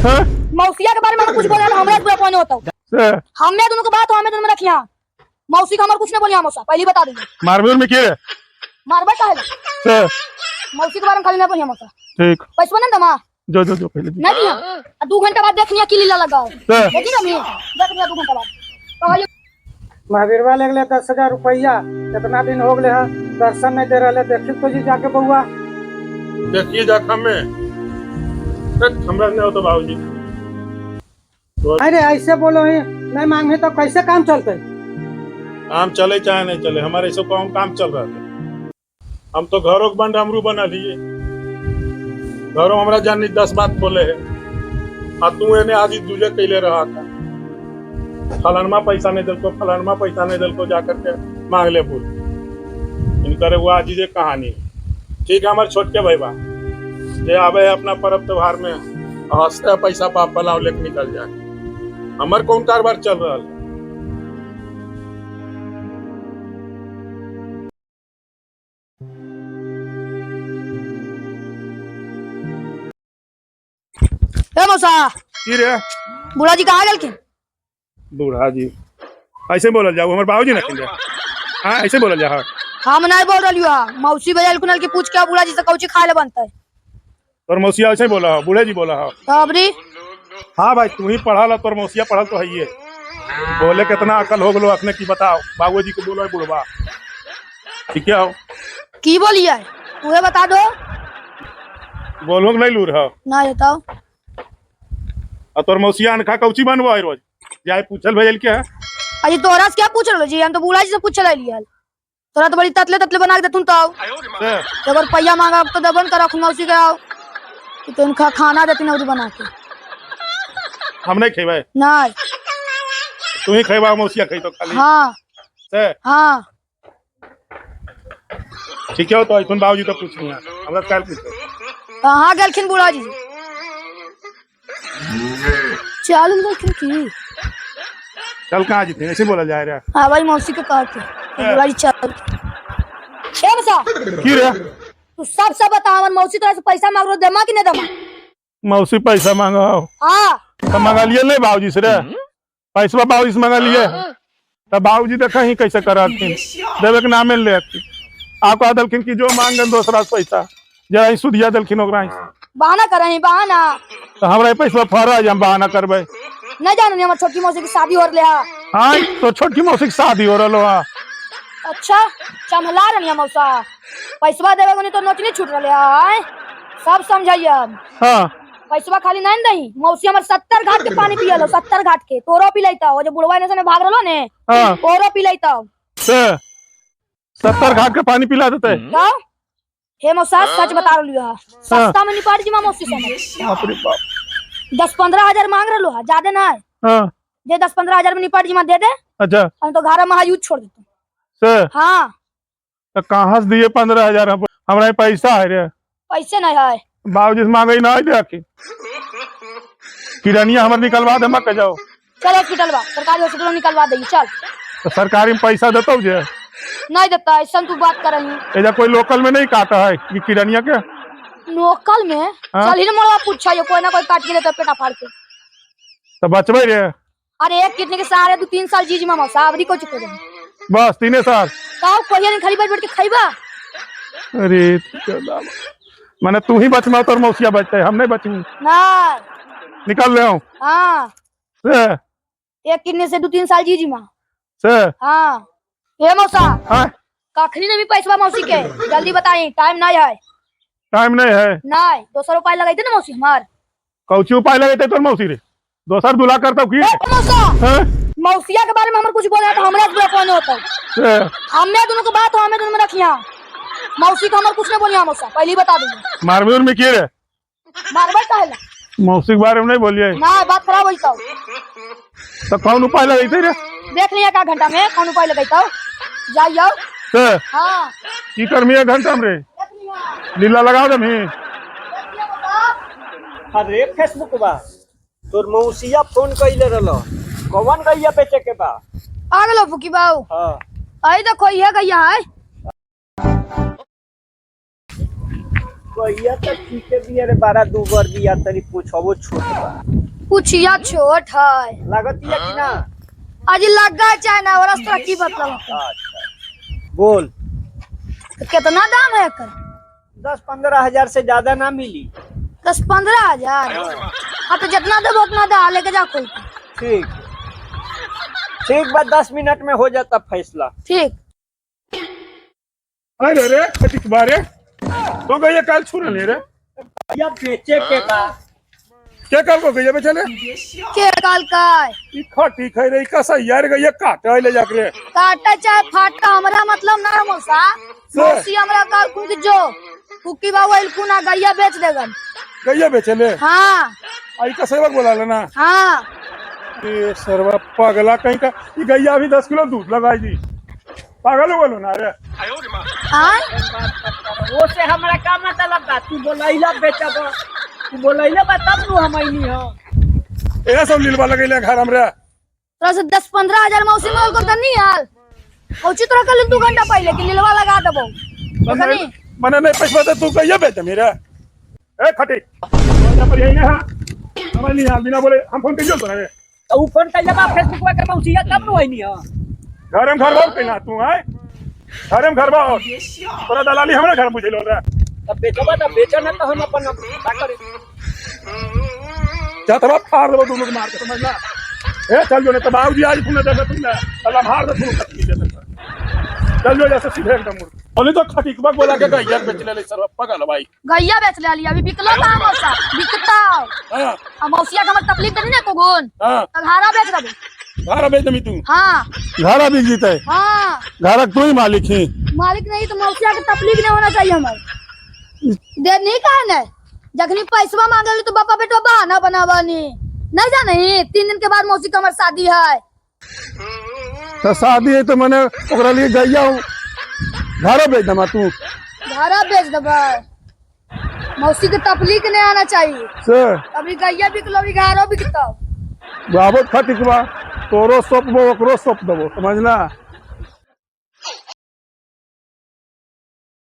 मौसिया के बारे में कुछ बोले हमरा पूरा पॉइंट होता हमने दोनों के बात हमें दोनों में रखिया मौसी का हमार कुछ नहीं बोलिया मौसा पहले बता दीजिए मारबे में के मारबा का है मौसी के बारे में खाली नहीं बोलिया मौसा ठीक पैसा ना दमा जो पहले नहीं दिया 2 घंटा बाद देखनिया की लीला लगाओ देखी ना मैं देखनिया 2 घंटा बाद महावीरवा लगले 10,000 रुपया कितना दिन हो गए दर्शन नहीं दे रहे देखी तो जी जाके बउआ देखिए जाखा में हमरा नहीं हो तो बाबूजी अरे ऐसे बोलो ही नहीं मांगे तो कैसे काम चलते काम चले चाहे नहीं चले हमारे सब काम चल रहा था हम तो घरों के बन हमरू बना लिए घरों हमरा जानी 10 बात बोले है तू एने आज दूजे कैले रहा था फलानमा पैसा नहीं दिल को फलानमा पैसा नहीं दिल को जाकर के मांग ले बोल इनकर वो आज ये कहानी ठीक है हमारे छोट के भाई बा ये आवे अपना पर्व त्योहार में हंसते पैसा पाप बनाओ लेके निकल जाए हमार कौन कारोबार चल रहा है मौसा की रे बूढ़ा जी कहाँ गए बूढ़ा जी ऐसे बोल जाओ हमारे बाबूजी ना किन हाँ ऐसे बोल जा हम नहीं बोल रही हूँ मौसी भैया कुनल की पूछ के बूढ़ा जी से कौची खाए बनता है तोर मौसिया ऐसे बोला हो बूढ़े जी बोला हो तबरी हाँ भाई तू ही पढ़ा ला तोर मौसिया पढ़ल तो है ये बोले कितना अकल हो गलो अपने की बताओ बाबूजी को बोलो बुढ़वा ठीक है हो की बोलिए तुम्हें बता दो बोलो नहीं लूर हो ना बताओ और तोर मौसिया अनखा कौची बनवा है रोज जाए पूछल भैया क्या है अजी तोरा से क्या पूछ रहे जी हम तो बूढ़ा जी से पूछ लिया तोरा तो बड़ी ततले ततले बना के देतुन तो अगर रुपया मांगा तो दबन कर रखूं मौसी के आओ तो इनका खाना देती नौरी बना के हम नहीं खेबे नहीं तू ही खेबा मौसिया खई तो खाली हाँ से हाँ ठीक है तो इथुन बाबूजी तो पूछनी है हमरा काल पूछो कहाँ गलखिन बूढ़ा जी चल गलखिन की चल कहाँ जीते ऐसे बोला जा रहा हाँ भाई मौसी के कह के बूढ़ा जी चल ए बसा की रे तू सब बता हमर मौसी तोरा से पैसा मांग रो देमा कि नहीं देमा मौसी पैसा मांगा हो हाँ तो मंगा लिए ले बाबूजी से रे पैसा बाबूजी से मंगा लिए तब बाबूजी देखा ही कैसे कराती देवे के नामे ले आपको दलखिन की जो मांगे दूसरा पैसा जरा सुधिया दलखिन ओकरा बहाना करे बहाना तो हमरा पैसा फरा हम बहाना करबे नहीं जानो हमार छोटी मौसी की शादी हो रहा हाँ तो छोटकी मौसी की शादी हो रहा अच्छा चमला रही मौसा पैसा देवे तो नोच नहीं छूट रहा है सब समझाइए हाँ पैसा खाली नहीं दही मौसी हमारे 70 घाट के पानी पियल 70 घाट के तोरो पी लेता हो जो बुढ़वा ने भाग रहा ने तोरो पी लेता 70 घाट के पानी पिला देते हे मौसा सच बता रही है सस्ता में निपट जी मौसी से 10-15 हजार मांग रहा है ज्यादा ना है दे 10-15 हजार में निपट जी दे दे अच्छा हम तो घर में यूज छोड़ देते हाँ तो कहाँ से दिए 15,000 हमारा पैसा है रे पैसे नहीं है बाबूजी से मांगे ना दे किरानिया हमारे निकलवा दे मत जाओ चल हॉस्पिटल बा सरकारी हॉस्पिटल निकलवा दे चल तो सरकारी में पैसा देता हूँ जे नहीं देता ऐसा तू बात कर रही है कोई लोकल में नहीं काटा है कि किरानिया के लोकल में चल ही ना मोड़ा पूछा कोई ना कोई काट के देता पेटा फाड़ के तो बचबे रे अरे एक कितने के सारे 2-3 साल जीज मामा साबरी को चुके बस 3 साल का कोई नहीं खाली बैठ के खाइबा अरे माने तू ही बचमा तोर मौसिया बचते हम नहीं बचू ना निकल रहे हूँ हाँ एक कितने से 2-3 साल जीजी माँ से हाँ ये मौसा हाँ कखनी ने भी पैसा मौसी के जल्दी बताई टाइम नहीं है टाइम नहीं है नहीं 200 रुपए लगाई थे ना मौसी हमार कौची उपाय लगे तोर मौसी रे दोसर दूल्हा करता की मौसा मौसिया के बारे में हम कुछ बोले तो हमरा पूरा कौन होता हमने दोनों की बात हमें दोनों में रखिया मौसी को हमारे कुछ नहीं बोलिया मौसा पहले बता दूंगा मारबे में की रे मारबे कहला मौसी के बारे में नहीं बोलिए ना बात खराब होता तो कौन उपाय लगे रे देख लिया का घंटा में कौन उपाय लगाता जाइयो हाँ की करमी 1 घंटा में रे लीला लगाओ दे अरे फेसबुक बा तोर मौसिया फोन कइले रहलो कौन गैया बेचे के बा आ गेलो फुकी बाऊ हां आई देखो ये गैया है गैया तो ठीक है भी अरे 12 2 बार दिया तरी पूछबो छोट बा कुछिया छोट है लागतिया कि ना? आज लगा चाहे ना और तरह की मतलब अच्छा बोल। कितना दाम है एकर? 10-15 हजार से ज्यादा ना मिली। 10-15 हजार? हाँ तो जितना देबो उतना दे, लेके जा खोल के। ठीक ठीक बात, 10 मिनट में हो जाता फैसला। ठीक। अरे रे खटिक बारे तो गई काल छुरा ले रे या बेचे के का? क्या काल को गई बेचले के काल का ई खटी खै रे कसा यार गई काट ले जाके काटा चाहे फाटा हमरा मतलब ना है मौसा। मौसी हमरा काल कुछ जो कुकी बाबू इलकुना गैया बेच देगन। गैया बेचले? हाँ। आई का सेवक बोला लेना। हाँ। ये सर्वा पागला कहीं का ये गैया अभी 10 किलो दूध लगाई दी। पागल हो बोलो ना रे। हाँ? वो से हमरा का मतलब बा? तू बोलैला बेचब, तू बोलैला बा तब नु हम आइनी हो। ए सब लीलवा लगैले घर हमरे। तोरा से 10-15 हजार मौसी मोल को तनी हाल पहुंची तोरा कल 2 घंटा पहले कि लीलवा लगा देबो। मने नहीं पैसा दे तू गैया बेच मेरा। ए खटी यहाँ पर यही ना हमारे नहीं हाल बिना बोले हम फोन करियो तो रे। तो ऊ फोन कइला बा फेसबुक पे के मौसिया तब नु आइनी हो। घर में घर बार कहना तू है घर में घर बार तोरा दलाली हमरा घर बुझे लो रे। तब बेचबा त बेचो ना तो हम अपन का करे। जा तब फाड़ दो तुम लोग मार के समझना। ए चल जो ने तो बाबूजी आज तूने देखा तुमने अल्लाह मार दे तू कटनी दे। चल जो जैसे सीधे एकदम मुड़ बोले तो खटिकबा बोला के गैया बेच ले सर पगल भाई। गैया बेच ले लिया अभी बिकलो का मौसा बिकता। हां अब मौसिया का मतलब तकलीफ देनी ना को गुन। हां घारा बेच दबो। घारा बेच दमी तू? हाँ। घारा बिक जीते? हाँ। घारा तू ही मालिक है। मालिक नहीं तो मौसिया की तकलीफ नहीं होना चाहिए हमारे। दे नहीं कहा ना जखनी पैसा मांगे तो बापा बेटा बहाना बनावानी नहीं जाने 3 दिन के बाद मौसी का हमारी शादी है। तो शादी है तो मैंने ओकरा लिए गैया हूँ घारा बेच दमा तू? घारा बेच दबा मौसी की तकलीफ नहीं आना चाहिए। सर अभी गैया बिकलो अभी घारो बिकता। बाबत खटिकबा तोरो सोप ओकरो सोप दबो समझना।